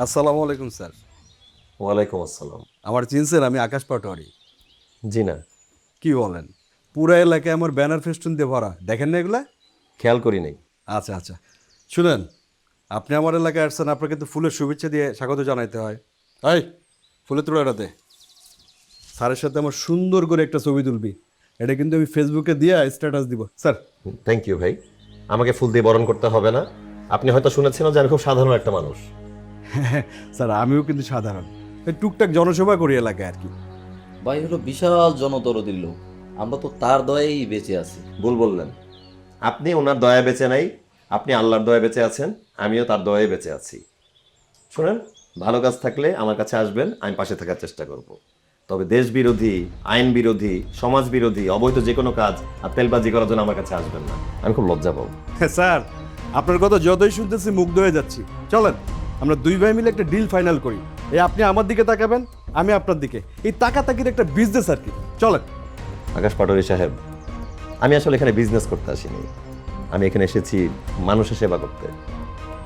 আসসালামু আলাইকুম স্যার। ওয়ালাইকুম আসসালাম। আমার চিনছেন? আমি আকাশ পাটোয়ারি। জি না, কি বলেন? পুরা এলাকায় আমার ব্যানার ফেস্টুন দিয়ে ভরা, দেখেন না এগুলা? খেয়াল করি নাই। আচ্ছা আচ্ছা, শুনেন, আপনি আমার এলাকায় আসছেন, আপনাকে তো ফুলের শুভেচ্ছা দিয়ে স্বাগত জানাইতে হয়। এই ফুলের তোড়াটা দে। স্যারের সাথে আমার সুন্দর করে একটা ছবি তুলবি, এটা কিন্তু আমি ফেসবুকে দিয়ে স্ট্যাটাস দিব স্যার। থ্যাংক ইউ ভাই, আমাকে ফুল দিয়ে বরণ করতে হবে না। আপনি হয়তো শুনেছেন যে আমি খুব সাধারণ একটা মানুষ। স্যার আমিও কিন্তু সাধারণ, এই টুকটাক জনসেবা করি এলাকায় আর কি। ভাই হলো বিশাল জনদরদির লোক, আমরা তো তার দয়াই বেঁচে আছি। ভুল বললেন, আপনি ওনার দয়া বেঁচে নাই, আপনি আল্লাহর দয়া বেঁচে আছেন, আমিও তার দয়ায় বেঁচে আছি। শুনেন, ভালো কাজ থাকলে আমার কাছে আসবেন, আমি পাশে থাকার চেষ্টা করব। তবে দেশ বিরোধী, আইন বিরোধী, সমাজ বিরোধী, অবৈধ যে কোনো কাজ আর তেলবাজি করার জন্য আমার কাছে আসবেন না, আমি খুব লজ্জা পাবো। স্যার আপনার কথা যতই শুনতেছি মুগ্ধ হয়ে যাচ্ছি। চলেন আমরা দুই ভাই মিলে একটা ডিল ফাইনাল করি। এই আপনি আমার দিকে তাকাবেন, আমি আপনার দিকে, এই তাকাতাকির একটা বিজনেস আর কি। চলেন। আকাশ পাটোয়ারি সাহেব, আমি আসলে এখানে বিজনেস করতে আসিনি, আমি এখানে এসেছি মানুষের সেবা করতে।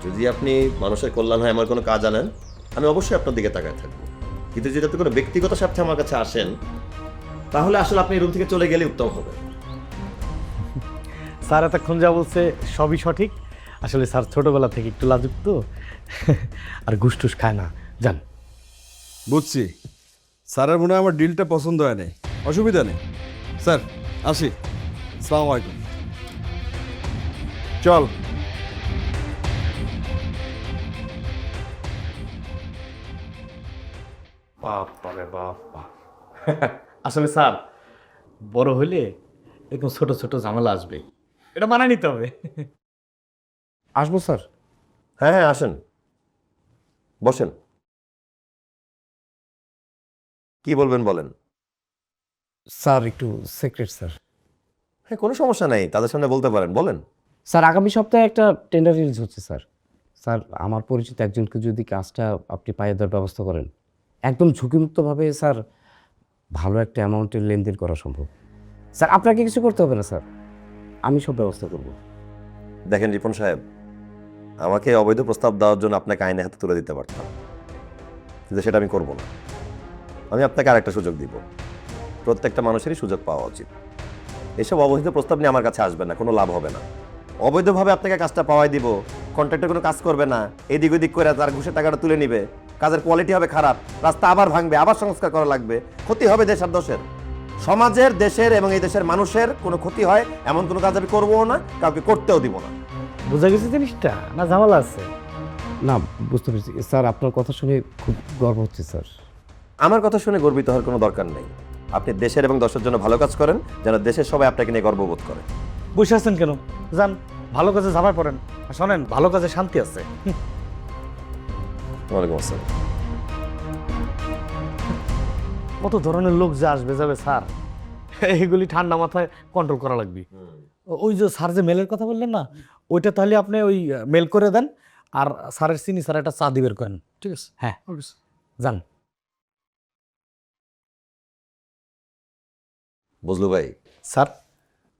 যদি আপনি মানুষের কল্যাণ হয় আমার কোনো কাজ আনেন, আমি অবশ্যই আপনার দিকে তাকায় থাকবো। কিন্তু যদি আপনি কোনো ব্যক্তিগত স্বার্থে আমার কাছে আসেন, তাহলে আসলে আপনি রুম থেকে চলে গেলে উত্তম হবে। স্যার এতক্ষণ যা বলছে সবই সঠিক। আসলে স্যার ছোটবেলা থেকে একটু লাজুক তো, আর ঘুষ খায় না, জান। বুঝছি, স্যারের মনে হয় আমার ডিলটা পছন্দ হয় নাই, অসুবিধা নেই স্যার, আসি। আসসালামু আলাইকুম। চল। বাবা রে বাবা। আসলে স্যার বড় হইলে এরকম ছোট ছোট ঝামেলা আসবে, এটা মানায় নিতে হবে। আসবো স্যার। হ্যাঁ হ্যাঁ, আসেন, বসেন। কি বলবেন বলেন। স্যার একটু সিক্রেট স্যার। হ্যাঁ, কোনো সমস্যা নেই, তাদের সামনে বলতে পারেন, বলেন। স্যার আগামী সপ্তাহে একটা টেন্ডার রিলিজ হচ্ছে স্যার। স্যার আমার পরিচিত একজনকে যদি কাজটা আপনি পাইয়ে দেওয়ার ব্যবস্থা করেন, একদম ঝুঁকিমুক্তভাবে স্যার ভালো একটা অ্যামাউন্টের লেনদেন করা সম্ভব। স্যার আপনাকে কিছু করতে হবে না স্যার, আমি সব ব্যবস্থা করব। দেখেন রিপন সাহেব, আমাকে অবৈধ প্রস্তাব দেওয়ার জন্য আপনাকে আইনে হাতে তুলে দিতে পারতাম, কিন্তু সেটা আমি করব না। আমি আপনাকে আরেকটা সুযোগ দিব, প্রত্যেকটা মানুষেরই সুযোগ পাওয়া উচিত। এসব অবৈধ প্রস্তাব নিয়ে আমার কাছে আসবেন না, কোনো লাভ হবে না। অবৈধভাবে আপনাকে কাজটা পাওয়াই দিব, কন্ট্রাক্টর কোনো কাজ করবে না, এদিক ওদিক করে তার ঘুষের টাকাটা তুলে নিবে, কাজের কোয়ালিটি হবে খারাপ, রাস্তা আবার ভাঙবে, আবার সংস্কার করা লাগবে, ক্ষতি হবে দেশের দোষের, সমাজের, দেশের এবং এই দেশের মানুষের কোনো ক্ষতি হয় এমন কোনো কাজ আমি করবো না, কাউকে করতেও দিব না। বোঝা গেছে জিনিসটা, না ঝামেলা আছে? না বুঝতে পেরেছি স্যার, আপনার কথা শুনে খুব গর্ব হচ্ছে স্যার। আমার কথা শুনে গর্বিত হওয়ার কোনো দরকার নেই। আপনি দেশের এবং দশের জন্য ভালো কাজ করেন, যেন দেশের সবাই আপনাকে নিয়ে গর্ববোধ করে। বসে আছেন কেন? যান, ভালো কাজে ঝাঁপায় পড়েন। আর শোনেন, ভালো কাজে শান্তি আছে। ওয়ালাইকুম আসসালাম। কত ধরনের লোক যে আসবে যাবে স্যার, এইগুলি ঠান্ডা মাথায় কন্ট্রোল করা লাগবে। ওই যে স্যার যে মেলের কথা বললেন না, ওইটা তাহলে আপনি ওই মেল করে দেন, আর স্যারের চিনি স্যার একটা চা দিবের করেন, ঠিক আছে? হ্যাঁ, যান। বুঝলু ভাই, স্যার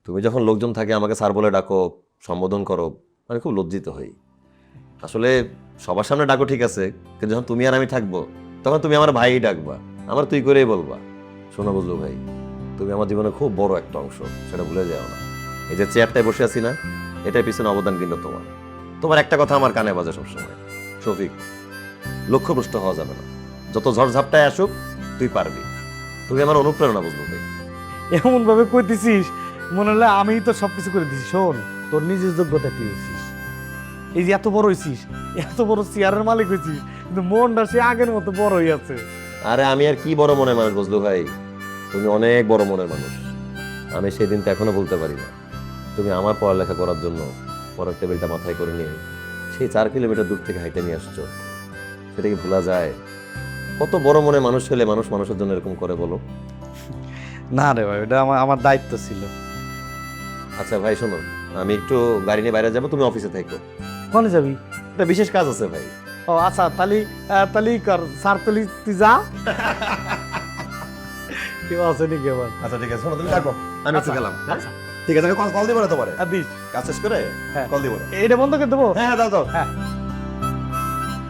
তুমি যখন লোকজন থাকে আমাকে স্যার বলে ডাকো, সম্বোধন করো, আমি খুব লজ্জিত হই। আসলে সবার সামনে ডাকো ঠিক আছে, কিন্তু যখন তুমি আর আমি থাকবো তখন তুমি আমার ভাই ডাকবা, আমার তুই করেই বলবা। শোনো বুঝলু ভাই, তুমি আমার জীবনে খুব বড় একটা অংশ, সেটা ভুলে যাও না। এই যে চেয়ারটায় বসে আছি না, এটার পিছনে অবদান কিন্তু তোমার। তোমার একটা কথা আমার কানে বাজে সবসময়, শফিক, লক্ষ্যভ্রষ্ট হওয়া যাবে না, যত ঝড়ঝাপটায় আসুক তুই পারবি। তুমি আমার অনুপ্রেরণা বুঝলু ভাই। এমন ভাবে কইতেছিস মনে হলে আমিই তো সবকিছু করে দিছি। শোন, তোর নিজের যোগ্যতা কি হয়েছিস, এই যে এত বড় হয়েছিস, এত বড় চেয়ারের মালিক হয়েছিস, কিন্তু মনটা সে আগের মতো বড় হয়ে আছে। আরে আমি আর কি বড় মনের মানুষ বুঝলু ভাই, তুমি অনেক বড় মনের মানুষ। আমি সেই দিনটা এখনো বলতে পারি না, তুমি আমার পড়ালেখা করার জন্য পড়ার টেবিলটা মাথায় করে নিয়ে সেই 4 কিলোমিটার দূর থেকে হাইটে নিয়ে আসছো, সেটা কি ভোলা যায়? কত বড় মনে মানুষ হলে মানুষ মানুষের জন্য এরকম করে বলো। না রে ভাই, ওটা আমার দায়িত্ব ছিল। আচ্ছা ভাই শোনো, আমি একটু গাড়ি নিয়ে বাইরে যাবো, তুমি অফিসে থাকো। কোনে যাবি? একটা বিশেষ কাজ আছে ভাই। ও আচ্ছা, তালি তালি কর স্যার, তালি তুই যা। কেউ আছে নাকি আবার? আচ্ছা ঠিক আছে, শোনো তুমি থাকো, আমি একটু গেলাম। আচ্ছা, ঠিক আছে, আমি কল দিব না তোমারে, আর দিস। কাজ শেষ করে হ্যাঁ। কল দিব। এটা বন্ধ করে দেবো। হ্যাঁ দাও দাও। হ্যাঁ।